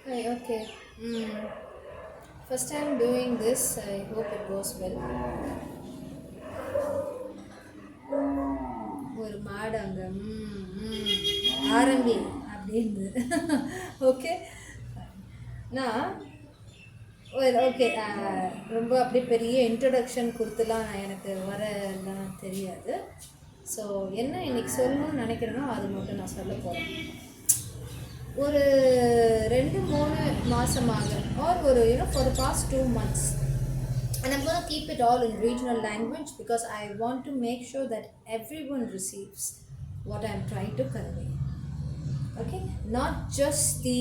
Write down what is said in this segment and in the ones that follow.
Hi, okay. First time doing this, I hope it goes well. ஒரு மாடு அங்கே ஆரம்பி அப்படின்னு ஓகே நான் ஓகே ரொம்ப அப்படியே பெரிய இன்ட்ரடக்ஷன் கொடுத்துலாம் எனக்கு வரலாம் தெரியாது. ஸோ என்ன இன்னைக்கு சொல்லணும்னு நினைக்கிறேனோ அது மட்டும் நான் சொல்ல போகிறேன். ஒரு 2-3 மாதமாக ஒரு for the past 2 months, and I'm going to keep it all in regional language because I want to make sure that everyone receives what I'm trying to convey. Okay, not just the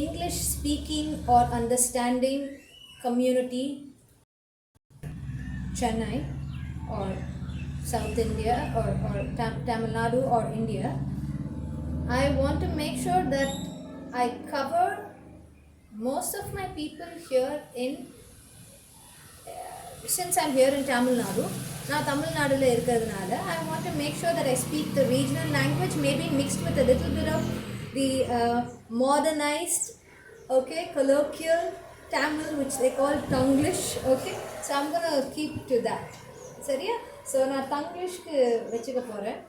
English speaking or understanding community, Chennai or South India or Tamil Nadu or India. I want to make sure that I cover most of my people here in since I'm here in Tamil Nadu. நான் தமிழ்நாடுல இருக்கிறதுனால I want to make sure that I speak the regional language, maybe mixed with a little bit of the modernized, okay, colloquial Tamil, which they call Tanglish. Okay, so I'm going to keep to that. சரியா? So நான் தங்கிலீஷ்க்கு வச்சுக்க போகிறேன்.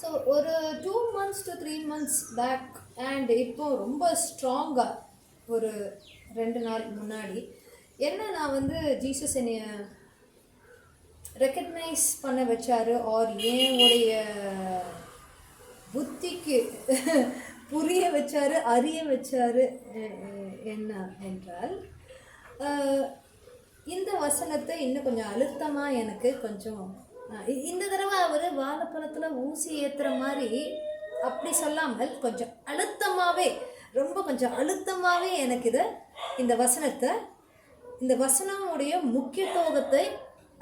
So ஒரு 2 months to 3 months back and இப்போ ரொம்ப ஸ்ட்ராங்காக ஒரு 2 நாள் முன்னாடி என்ன நான் வந்து ஜீசஸ் என்னைய ரெக்கக்னைஸ் பண்ண வச்சாரு ஆர் என்னுடைய புத்திக்கு புரிய வச்சாரு, அறிய வச்சாரு என்ன என்றால், இந்த வசனத்தை இன்னும் கொஞ்சம் அழுத்தமாக எனக்கு கொஞ்சம் இந்த தடவை அவர் வாழைப்பழத்தில் ஊசி ஏற்றுற மாதிரி அப்படி சொல்லாமல் கொஞ்சம் அழுத்தமாகவே, ரொம்ப கொஞ்சம் அழுத்தமாகவே எனக்கு இந்த வசனத்தை, இந்த வசனமுடைய முக்கியத்துவத்தை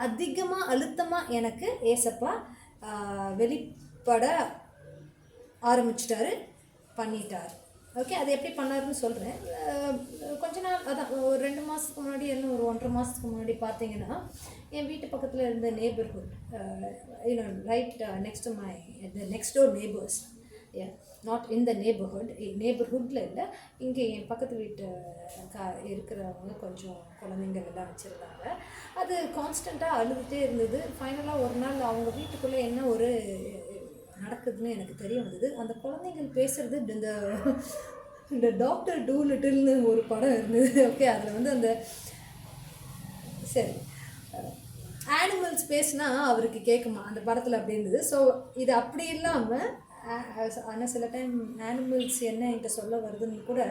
அதிகமாக அழுத்தமாக எனக்கு ஏசப்பா வெளிப்பட ஆரம்பிச்சிட்டாரு, பண்ணிட்டார். ஓகே, அது எப்படி பண்ணாருன்னு சொல்கிறேன். கொஞ்ச நாள் அதான் ஒரு 2 மாதத்துக்கு முன்னாடி, இன்னும் ஒரு 1.5 மாதத்துக்கு முன்னாடி பார்த்தீங்கன்னா என் வீட்டு பக்கத்தில் இருந்த neighbourhood, right next to my next door neighbours, not in the நேபர்ஹுட்டில் இல்லை, இங்கே என் பக்கத்து வீட்டு இருக்கிறவங்க கொஞ்சம் குழந்தைங்கள் எல்லாம் வச்சுருந்தாங்க. அது கான்ஸ்டண்ட்டாக அழுதுகிட்டே இருந்தது. ஃபைனலாக ஒரு நாள் அவங்க வீட்டுக்குள்ளே என்ன ஒரு நடக்குதுன்னு எனக்கு தெரிய வந்தது. அந்த குழந்தைங்கள் பேசுகிறது இந்த டாக்டர் டூலிட்டில்னு ஒரு படம் இருந்தது. ஓகே, அதில் வந்து அந்த சரி ஆனிமல்ஸ் பேசுனா அவருக்கு கேட்குமா அந்த படத்தில் அப்படி இருந்தது. ஸோ இது அப்படி இல்லாமல், ஆனால் சில டைம் ஆனிமல்ஸ் என்ன என்கிட்ட சொல்ல வருதுன்னு கூட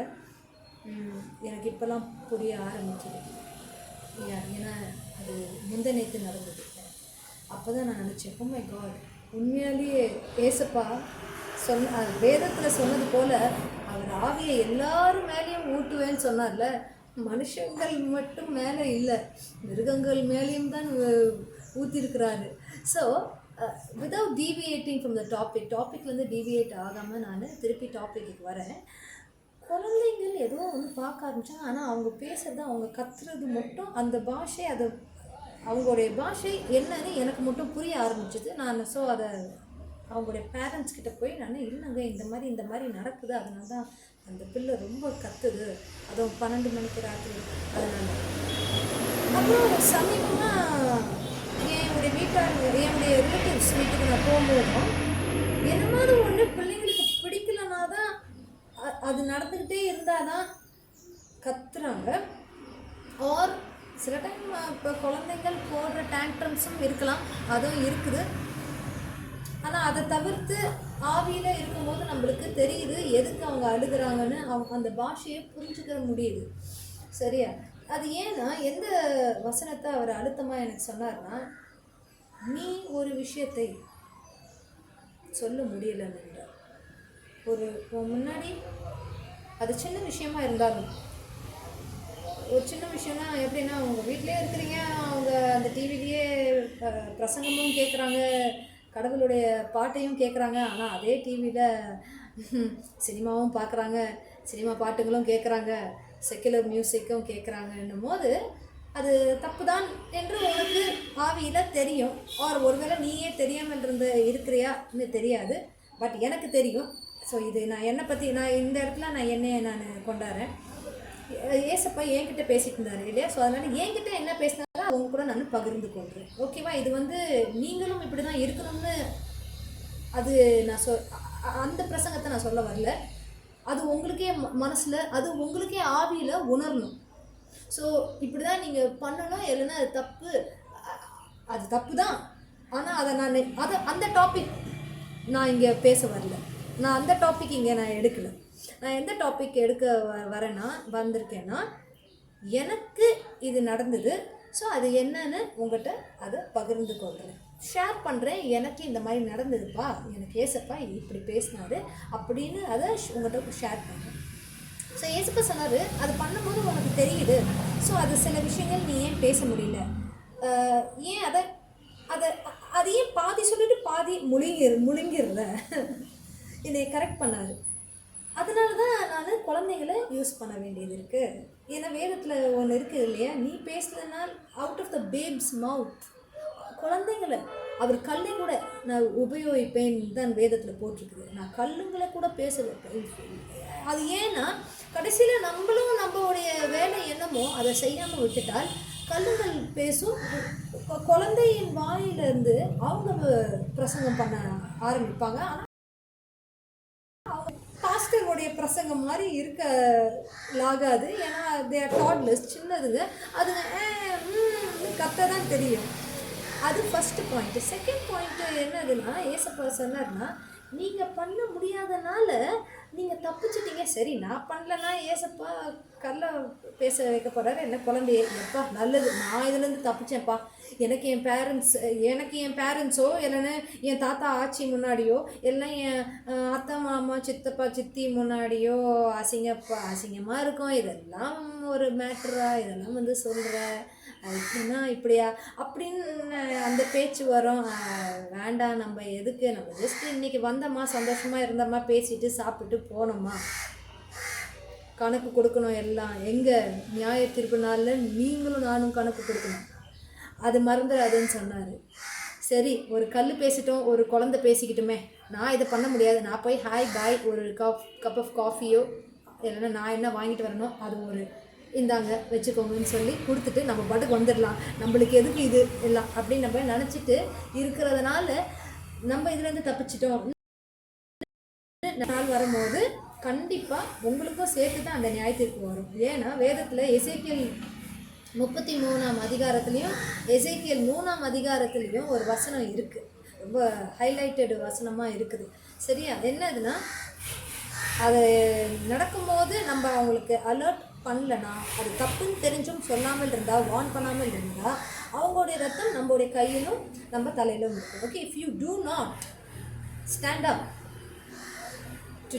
எனக்கு இப்போல்லாம் புரிய ஆரம்பிக்குது. ஏன்னா அது நேற்று நடந்தது. அப்போ தான் நான் நினச்சேன், ஓ மை காட், உண்மையாலேயே ஏசப்பா வேதத்தில் சொன்னது போல் அவர் ஆவியை எல்லாரும் மேலேயும் ஊட்டுவேன்னு சொன்னார்ல, மனுஷங்கள் மட்டும் மேலே இல்லை, மிருகங்கள் மேலேயும் தான் ஊற்றிருக்கிறாரு. So without deviating from the டாப்பிக்லேருந்து டீவியேட் ஆகாமல் நான் திருப்பி டாப்பிக்கு வரேன். குழந்தைங்கள் ஏதோ ஒன்று பார்க்க ஆரம்பித்தாங்க, ஆனால் அவங்க பேசுறது, அவங்க கத்துறது மட்டும் அந்த பாஷை, அதை அவங்களுடைய பாஷை என்னன்னு எனக்கு மட்டும் புரிய ஆரம்பிச்சிது. நான் ஸோ அதை அவங்களுடைய பேரண்ட்ஸ் கிட்ட போய் நான், இல்லைங்க இந்த மாதிரி நடக்குது, அதனால தான் அந்த பிள்ளை ரொம்ப கத்துது, அதுவும் 12 மணிக்கு ராத்திரி. அதனால அப்புறம் சமீபமாக என்னுடைய ரிலேட்டிவ்ஸ் வீட்டுக்கு நான் போகும்போதும் என்ன மாதிரி ஒன்று பிள்ளைங்களுக்கு பிடிக்கலனா தான் அது நடந்துக்கிட்டே இருந்தால் தான் கத்துறாங்க. ஆர் சில டைம் இப்போ குழந்தைகள் போடுற டேண்ட்ரம்ஸும் இருக்கலாம், அதுவும் இருக்குது. ஆனால் அதை தவிர்த்து ஆவியில் இருக்கும்போது நம்மளுக்கு தெரியுது எதுக்கு அவங்க அழுகிறாங்கன்னு, அவங்க அந்த பாஷையை புரிஞ்சுக்கிற முடியுது. சரியா? அது ஏன்னா எந்த வசனத்தை அவர் அழுத்தமாக எனக்கு சொன்னார்னா, நீ ஒரு விஷயத்தை சொல்ல முடியலன்னு, ஒரு முன்னாடி அது சின்ன விஷயமா இருந்தாலும், ஒரு சின்ன விஷயம்னா எப்படின்னா, அவங்க வீட்டிலே இருக்கிறீங்க, அவங்க அந்த டிவிலேயே பிரசங்கமும் கேட்குறாங்க, கடவுளுடைய பாட்டையும் கேட்குறாங்க, ஆனால் அதே டிவியில் சினிமாவும் பார்க்குறாங்க, சினிமா பாட்டுகளும் கேட்குறாங்க, செக்குலர் மியூசிக்கும் கேட்குறாங்கன்னும் போது அது தப்பு தான் என்று உனக்கு ஆவியில் தெரியும். ஒருவேளை நீயே தெரியாமல் இருக்கிறியான்னு தெரியாது, பட் எனக்கு தெரியும். ஸோ இது நான் என்னை பற்றி நான் இந்த இடத்துல நான் என்னையை நான் கொண்டாடுறேன். ஏசப்பா என்கிட்ட பேசிட்டு இருந்தாரு இல்லையா? ஸோ அதனால் என்கிட்ட என்ன பேசினாரோ அவங்க கூட நான் பகிர்ந்து கொள்கிறேன். ஓகேவா? இது வந்து நீங்களும் இப்படி தான் இருக்கணும்னு அது நான் அந்த பிரசங்கத்தை நான் சொல்ல வரல. அது உங்களுக்கே மனசில், அது உங்களுக்கே ஆவியில் உணரணும். ஸோ இப்படி தான் நீங்கள் பண்ணணும், இல்லைன்னா அது தப்பு, அது தப்பு தான். ஆனால் அதை அந்த டாபிக் நான் இங்கே பேச வரல. நான் அந்த டாபிக் இங்கே நான் எடுக்கலை. நான் எந்த டாபிக் எடுக்க வந்திருக்கேன்னா எனக்கு இது நடந்தது. ஸோ அது என்னன்னு உங்கள்கிட்ட அதை பகிர்ந்து கொள்கிறேன், ஷேர் பண்ணுறேன். எனக்கு இந்த மாதிரி நடந்ததுப்பா, எனக்கு ஏசப்பா இப்படி பேசினாரு அப்படின்னு அதை உங்கள்கிட்ட ஷேர் பண்ணுறேன். ஸோ ஏசப்பா சொன்னார், அது பண்ணும்போது உனக்கு தெரியுது. ஸோ அது சில விஷயங்கள் நீ ஏன் பேச முடியல, ஏன் அது ஏன் பாதி சொல்லிட்டு பாதி முழுங்கிடுற என்னை கரெக்ட் பண்ணார். அதனால தான் நான் குழந்தைங்களை யூஸ் பண்ண வேண்டியது இருக்குது. ஏன்னா வேதத்தில் ஒன்று இருக்குது இல்லையா, நீ பேசலைனால் அவுட் ஆஃப் த பேப்ஸ் மவுத், குழந்தைங்களை அவர் கல்லை கூட நான் உபயோகிப்பேன் தான் வேதத்தில் போட்டிருக்குது. நான் கல்லுங்களை கூட பேச வைப்பேன். அது ஏன்னா கடைசியில் நம்மளுடைய வேலை என்னமோ அதை செய்யாமல் விட்டுட்டால் கல்லுங்கள் பேசும். குழந்தையின் வாயிலிருந்து அவங்க பிரசங்கம் பண்ண ஆரம்பிப்பாங்க. ஆனால் பாஸ்டருடைய பிரசங்கம் மாதிரி இருக்கலாகாது. ஏன்னா தே ஆர் டாட்லர்ஸ், சின்னதுங்க, அதுங்க கத்த தான் தெரியும். அது ஃபஸ்ட்டு பாயிண்ட்டு. செகண்ட் பாயிண்ட்டு என்னதுன்னா, ஏசப்பா சொன்னார்னா, நீங்கள் பண்ண முடியாதனால நீங்கள் தப்பிச்சிட்டீங்க. சரி, நான் பண்ணலன்னா ஏசப்பா கல்லை பேச வைக்க போகிறாரு, என்ன குழந்தைய எப்பா நல்லது, நான் இதுலேருந்து தப்பிச்சேன்ப்பா. எனக்கு என் பேரண்ட்ஸோ இல்லைன்னா என் தாத்தா ஆச்சி முன்னாடியோ எல்லாம் என் அத்தை மாமா சித்தப்பா சித்தி முன்னாடியோ அசிங்கமாக இருக்கும். இதெல்லாம் ஒரு மேட்ரா, இதெல்லாம் வந்து சொல்கிற இப்படின்னா இப்படியா அப்படின்னு அந்த பேச்சு வரும். வேண்டாம், நம்ம எதுக்கு, நம்ம ஜஸ்ட் இன்றைக்கி வந்தோமா, சந்தோஷமாக இருந்தோமா, பேசிட்டு சாப்பிட்டு போனோமா, கணக்கு கொடுக்கணும். எல்லாம் எங்கே நியாய தீர்ப்பு நாளில் நீங்களும் நானும் கணக்கு கொடுக்கணும். அது மறந்துடாதுன்னு சொன்னார். சரி, ஒரு கல் பேசிட்டோம், ஒரு குழந்தை பேசிக்கிட்டுமே, நான் இதை பண்ண முடியாது, நான் போய் ஹாய் பாய் ஒரு கப் ஆஃப் காஃபியோ இல்லைன்னா நான் என்ன வாங்கிட்டு வரணும், அது ஒரு இந்தாங்க வச்சுக்கோங்கன்னு சொல்லி கொடுத்துட்டு நம்ம பாட்டுக்கு வந்துடலாம். நம்மளுக்கு எதுக்கு இது எல்லாம் அப்படின்னு நம்ம நினச்சிட்டு இருக்கிறதுனால நம்ம இதுலேருந்து தப்பிச்சிட்டோம். நாள் வரும்போது கண்டிப்பாக உங்களுக்கும் சேர்த்து தான் அந்த நியாயத்திற்கு வரும். ஏன்னா வேதத்தில் எசேக்கியல் 33ஆம் அதிகாரத்துலேயும் எசேக்கியல் 3ஆம் அதிகாரத்துலேயும் ஒரு வசனம் இருக்குது, ரொம்ப ஹைலைட்டடு வசனமாக இருக்குது. சரியா? என்னதுன்னா, அது நடக்கும்போது நம்ம அவங்களுக்கு அலர்ட் பண்ணலனா, அது தப்புன்னு தெரிஞ்சும் சொல்லாமல் இருந்தால், வார்ன் பண்ணாமல் இருந்தால், அவங்களுடைய ரத்தம் நம்மளுடைய கையிலும் நம்ம தலையிலும் இருக்கும். Okay, if you do not stand up to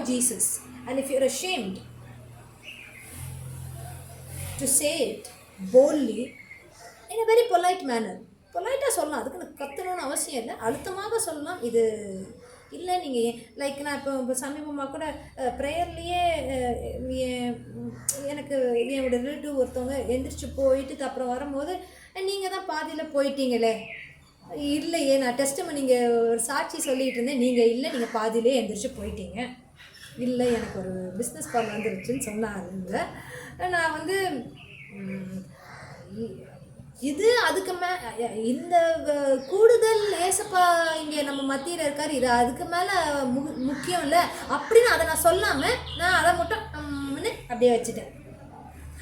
Jesus and if you're ashamed to say it boldly in a very polite manner, பொலைட்டாக சொல்லலாம், அதுக்கு கத்தணும்னு அவசியம் இல்லை, அழுத்தமாக சொல்லலாம். இது இல்லை நீங்கள் லைக் நான் இப்போ சமீபமாக கூட ப்ரேயர்லேயே எனக்கு என்னோடய ரிலேட்டிவ் ஒருத்தவங்க எந்திரிச்சு போயிட்டு அப்புறம் வரும்போது, நீங்கள் தான் பாதியில் போயிட்டீங்களே, இல்லையே நான் டெஸ்ட்டு நீங்கள் ஒரு சாட்சி சொல்லிகிட்டு இருந்தேன், நீங்கள் இல்லை, நீங்கள் பாதியிலே எந்திரிச்சு போயிட்டீங்க, இல்லை எனக்கு ஒரு பிஸ்னஸ் கால் வந்துருச்சுன்னு சொன்னாருங்க. நான் வந்து இது அதுக்கு இந்த கூடுதல் ஏசப்பா இங்கே நம்ம மத்தியில் இருக்கார், இது அதுக்கு மேலே முக்கியம் இல்லை அப்படின்னு அதை நான் சொல்லாமல் நான் அதை மட்டும் அப்படியே வச்சுட்டேன்.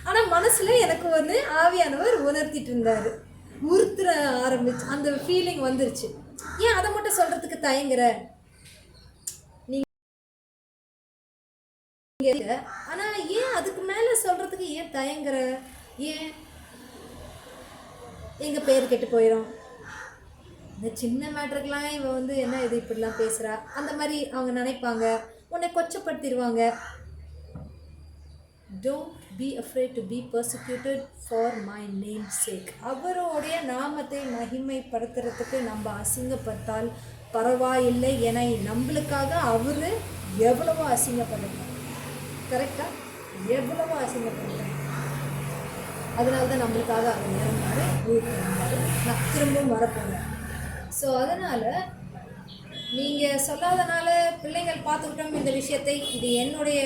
ஆனால் மனசில் எனக்கு வந்து ஆவியானவர் உணர்த்திட்டு இருந்தார், உறுத்துற ஆரம்பிச்சு அந்த ஃபீலிங் வந்துருச்சு. ஏன் அதை மட்டும் சொல்கிறதுக்கு தயங்குற நீங்கள்? ஆனால் ஏன் அதுக்கு மேலே சொல்கிறதுக்கு ஏன் தயங்குற? ஏன் எங்கள் பேர் கெட்டு போயிடும், இந்த சின்ன மேட்ருக்கெலாம் இவன் வந்து என்ன இது இப்படிலாம் பேசுகிறா, அந்த மாதிரி அவங்க நினைப்பாங்க, உன்னை கொச்சப்படுத்திடுவாங்க. Don't be afraid to be persecuted for my name's sake. அவருடைய நாமத்தை மகிமைப்படுத்துறதுக்கு நம்ம அசிங்கப்பட்டால் பரவாயில்லை என நம்மளுக்காக அவர் எவ்வளவோ அசிங்கப்படுறார். கரெக்டாக? எவ்வளவோ அசிங்கப்படுறார். அதனால தான் நம்மளுக்காக அவர் இறந்தார், ஊருக்கு இருந்தார், நான் திரும்பவும் வரப்போகிறேன். ஸோ அதனால் நீங்கள் சொல்லாதனால பிள்ளைங்கள் பார்த்துக்கிட்டோம் இந்த விஷயத்தை, இது என்னுடைய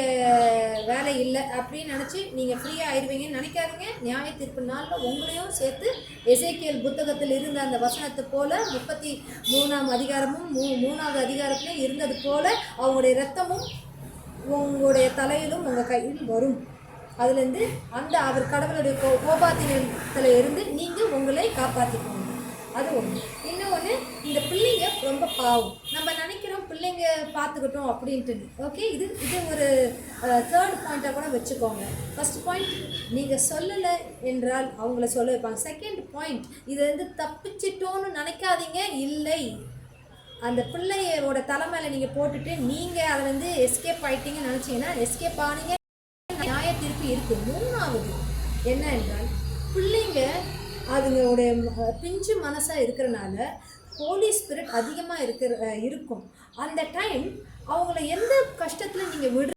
வேலை இல்லை அப்படின்னு நினச்சி நீங்கள் ஃப்ரீயாக ஆயிடுவீங்கன்னு நினைக்காதீங்க. நியாய தீர்ப்பு நாளில் உங்களையும் சேர்த்து எசேக்கியேல் புத்தகத்தில் இருந்த அந்த வசனத்தை போல 33ஆம் அதிகாரமும் 3வது அதிகாரத்திலையும் இருந்தது போல அவங்களுடைய இரத்தமும் உங்களுடைய தலையிலும் உங்கள் கையில் வரும். அதுலேருந்து அந்த அவர் கடவுளுடைய கோபாத்தினத்தில் இருந்து நீங்கள் உங்களை காப்பாற்றிக்கணும். அது ஒன்று. இன்னொன்று, இந்த பிள்ளைங்க ரொம்ப பாவம். நம்ம நினைக்கிறோம் பிள்ளைங்க பார்த்துக்கிட்டோம் அப்படின்ட்டு. ஓகே, இது ஒரு தேர்ட் பாயிண்ட்டாக கூட வச்சுக்கோங்க. ஃபஸ்ட் பாயிண்ட், நீங்கள் சொல்லலை என்றால் அவங்கள சொல்ல வைப்பாங்க. செகண்ட் பாயிண்ட், இதை வந்து தப்பிச்சிட்டோன்னு நினைக்காதீங்க. இல்லை, அந்த பிள்ளையோட தலைமையில் நீங்கள் போட்டுட்டு நீங்கள் அதை வந்து எஸ்கேப் ஆகிட்டீங்கன்னு நினச்சிங்கன்னா எஸ்கேப் ஆனீங்க, நியாய தீர்ப்பு இருக்குது. மூணாவது என்ன என்றால், பிள்ளைங்க அதுங்களுடைய பிஞ்சு மனசாக இருக்கிறனால ஹோலி ஸ்பிரிட் அதிகமாக இருக்கும். அந்த டைம் அவங்கள எந்த கஷ்டத்தில் நீங்கள்